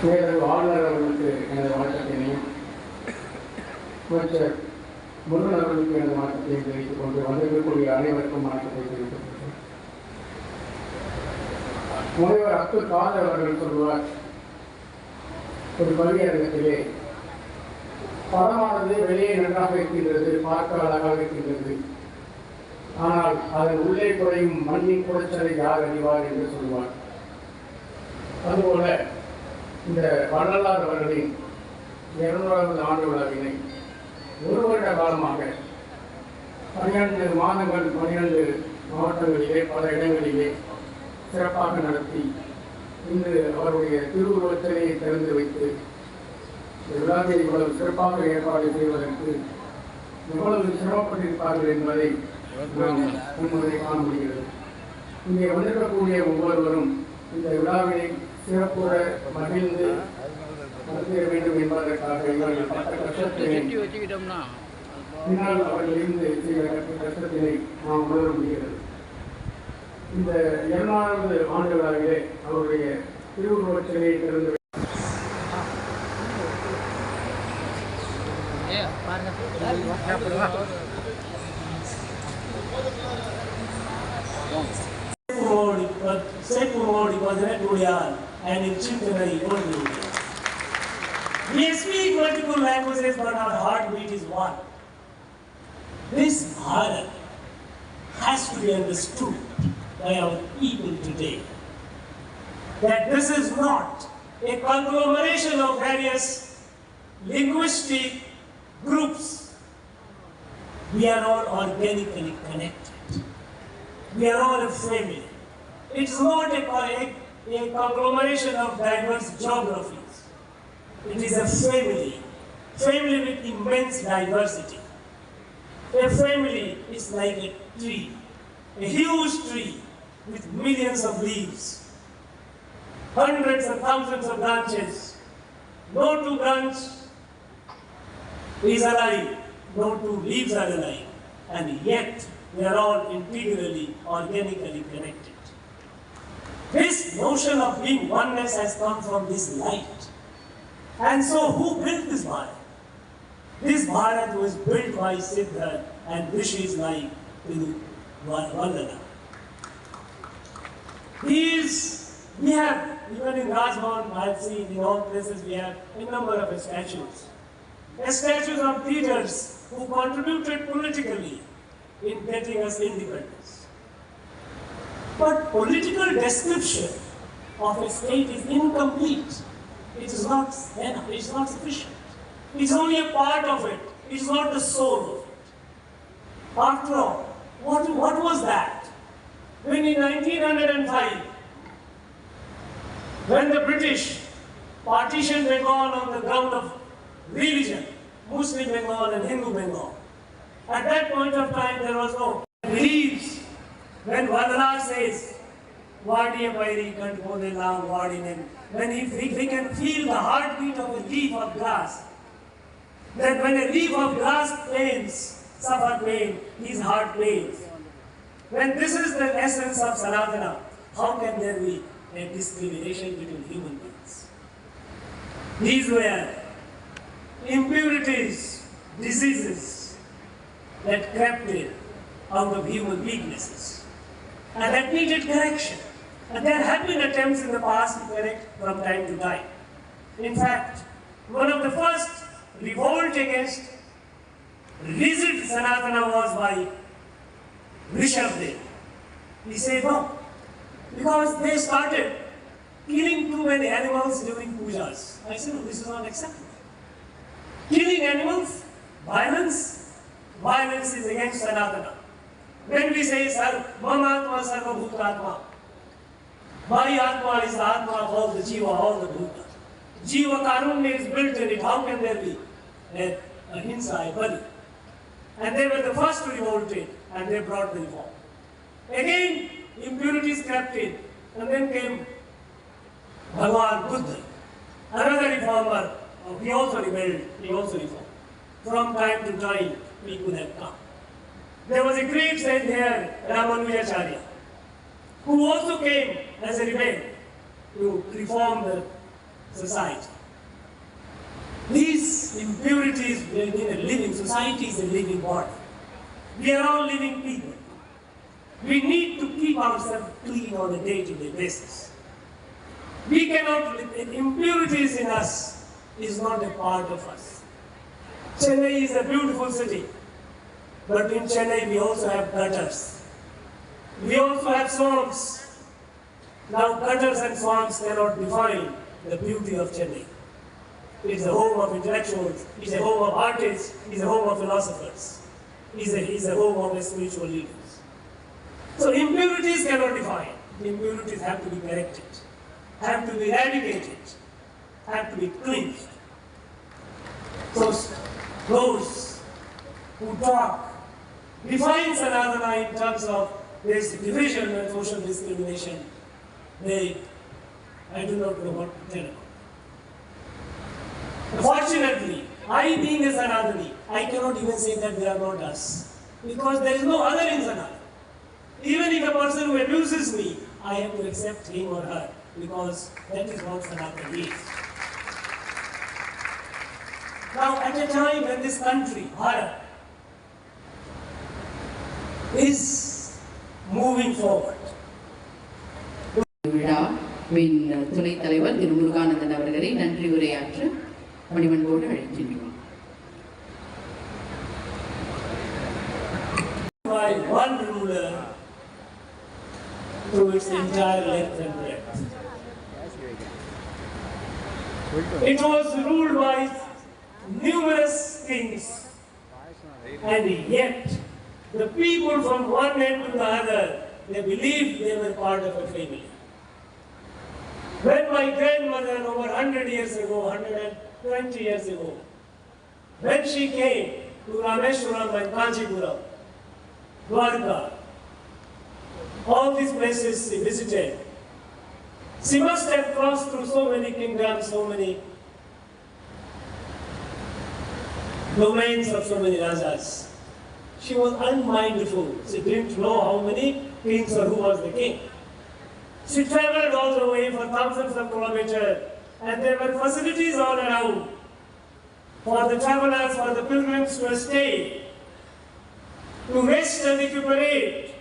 பேரறிவு ஆளுநர் அவர்களுக்கு எனது வணக்கத்தினையும் அமைச்சர் முருகன் அவர்களுக்கு எனது வணக்கத்தையும் தெரிவித்துக் கொண்டு வந்திருக்கக்கூடிய அனைவருக்கும் வணக்கத்தை தெரிவித்துக் கொள்கிறேன். முனைவர் அப்துல் காதர் அவர்கள் சொல்வார், ஒரு பள்ளியரங்கத்திலே படமானது வெளியே நன்றாக இருக்கின்றது, பார்க்க அழகாக இருக்கின்றது, ஆனால் அதன் உள்ளே குறையும் மண்ணின் குறைச்சலை யார் அறிவார் என்று சொல்வார். அதுபோல இந்த வள்ளலார் அவர்களின் 200வது ஆண்டு விழாவினை ஒரு வருட காலமாக 12 மாதங்கள் 12 மாவட்டங்களிலே பல இடங்களிலே சிறப்பாக நடத்தி இன்று அவருடைய திருவுருவத்தினை திறந்து வைத்து விழாவை இவ்வளவு சிறப்பாக ஏற்பாடு செய்வதற்கு எவ்வளவு சிரமப்பட்டிருப்பார்கள் என்பதை நாம் முன்னுரை காண முடிகிறது. இங்கே வந்திருக்கக்கூடிய ஒவ்வொருவரும் இந்த விழாவினை சிறப்புற மகிழ்ந்து நடத்திட வேண்டும் என்பதற்காக இவர்கள் பட்ட கஷ்டத்தினை பின்னால் அவர்கள் இருந்து செய்த கஷ்டத்தினை நாம் உணர முடிகிறது. இந்த 200வது ஆண்டு விழாவிலே அவருடைய திருவுருவச் சிலையை திறந்து and in Chintanayi only. We speak multiple languages, but our heartbeat is one. This Bharat has to be understood by our people today. That this is not a conglomeration of various linguistic groups. We are all organically connected. We are all a family. It's not a conglomeration of diverse geographies. It is a family with immense diversity. A family is like a tree, a huge tree with millions of leaves, hundreds and thousands of branches. No two branch is alive, no two leaves are alive, and yet we are all integrally, organically connected. This notion of being oneness has come from this light. And so who built this Bharat? This Bharat was built by Siddhartha and rishis like Vallana. We have, even in Rajbhavan, I have seen in all places we have a number of statues. Statues of leaders who contributed politically in getting us independence. But political description of a state is incomplete. It is not enough. It is not sufficient. It is only a part of it. It is not the soul of it. After all, what was that? When in 1905, when the British partitioned Bengal on the ground of religion, Muslim Bengal and Hindu Bengal, at that point of time there was no beliefs. When Vallana says, Vadi Pairi Kantpone Lam Vadinem, when we can feel the heartbeat of a leaf of grass, that when a leaf of grass pains, suffer pain, his heart pains. When this is the essence of Sanatana, how can there be a discrimination between human beings? These were impurities, diseases that crept in out of human weaknesses. And that needed correction. And there have been attempts in the past to correct from time to time. In fact, one of the first revolt against rigid Sanatana was by Rishabdev. He said no, because they started killing too many animals during pujas. I said, no, this is not acceptable. Killing animals, violence is against Sanatana. When we say, Mama Atma Sarva Bhutatma, my Atma is the Atma of all the Jiva, all the Bhuta. Jiva Karunya is built in it. How can there be a Hinsa, a Bali? And they were the first to revolt it, and they brought the reform. Again, impurities crept in, and then came Bhagwan Buddha, another reformer. He also rebelled, he also reformed. From time to time, people have come. There was a great saint here, Ramanujacharya, who also came as a rebel to reform the society. These impurities in a living society is a living body. We are all living people. We need to keep ourselves clean on a day-to-day basis. We cannot, impurities in us is not a part of us. Chennai is a beautiful city, but in Chennai we also have gutters. We also have swamps. Now gutters and swamps cannot define the beauty of Chennai. It's a home of intellectuals, it's a home of artists, it's a home of philosophers, it's a home of spiritual leaders. So impurities cannot define. Impurities have to be corrected, have to be eradicated, have to be cleansed. So those who talk define Sanatana in terms of this division and social discrimination, I do not know what to tell about. Fortunately, I being a Sanatani, I cannot even say that they are not us. Because there is no other in Sanatana. Even if a person who abuses me, I have to accept him or her, because that is what Sanatana is. Now, at a time when this country, Bharat, is moving forward. விழாவின் துணைத் தலைவர் திரு முருகானந்தன் அவர்களை நன்றி உரையாற்ற மணிமன்போடு அழைக்கின்றோம். By one ruler through its entire length and breadth. It was ruled by numerous kings, and yet the people from one end to the other, they believed they were part of a family. When my grandmother, over 100 years ago, 120 years ago, when she came to Rameshwaram and Kanchipuram, Dwarka, all these places she visited, she must have crossed through so many kingdoms, so many domains of so many rajas. She was unmindful. She didn't know how many kings or who was the king. She traveled all the way for thousands of kilometers, and there were facilities all around for the travelers, for the pilgrims to stay, to rest and recuperate,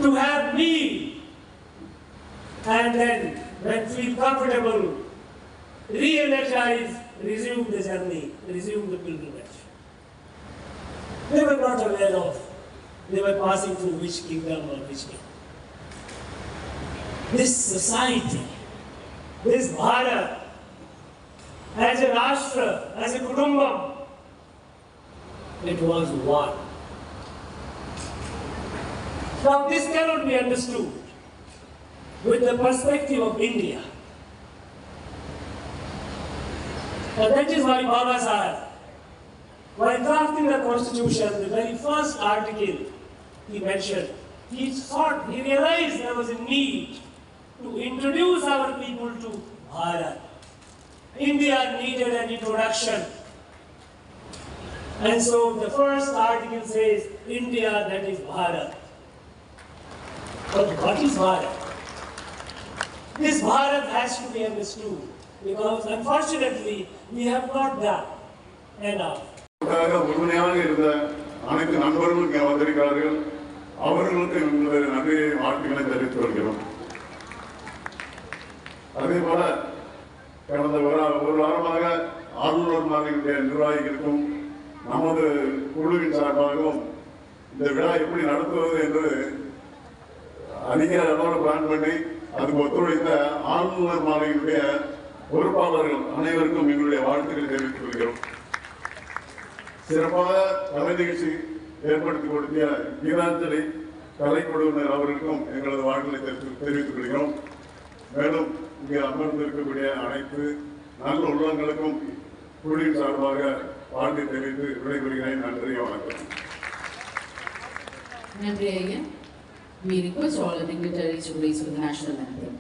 to have meal, and then, when feel comfortable, re-energize, resume the journey, resume the pilgrimage. They were not aware of, they were passing through which kingdom or which king. This society, this Bharat, as a Rashtra, as a Kudumbam, it was one. Now this cannot be understood with the perspective of India. And that is why Baba Sahib, while drafting the constitution, the very first article he mentioned, he realized there was a need to introduce our people to Bharat. India needed an introduction. And so the first article says, India, that is Bharat. But what is Bharat? This Bharat has to be understood, because unfortunately we have not done enough. உறுதுணையாக இருந்த அனைத்து நண்பர்களும் இங்கே வந்திருக்கிறார்கள். அவர்களுக்கு எங்களுடைய நன்றியை வாழ்த்துக்களை தெரிவித்துக் கொள்கிறோம். அதே போல கடந்த ஒரு வாரமாக ஆளுநர் மாநில நிர்வாகிகளுக்கும் நமது குழுவின் சார்பாகவும் இந்த விழா எப்படி நடத்துவது என்று அதிக அளவோடு பிளான் பண்ணி அதுக்கு ஒத்துழைத்த ஆளுநர் மாநில பொறுப்பாளர்கள் அனைவருக்கும் எங்களுடைய வாழ்த்துக்களை தெரிவித்துக் கொள்கிறோம். சிறப்பாக கலை நிகழ்ச்சி ஏற்படுத்தி கொடுத்த கீதாஞ்சலி கலைக்குழுவினர் அவர்களுக்கும் எங்களது வாழ்த்துக்களை தெரிவித்துக் கொள்கிறோம். மேலும் இங்கே அமர்ந்திருக்கக்கூடிய அனைத்து நல்ல உள்ளங்களுக்கும் குழுவின் சார்பாக வாழ்த்தை தெரிவித்து விடைபெறுகிறேன். நன்றி, வணக்கம். நன்றி ஐயா. We request all the dignitaries to raise for the national anthem.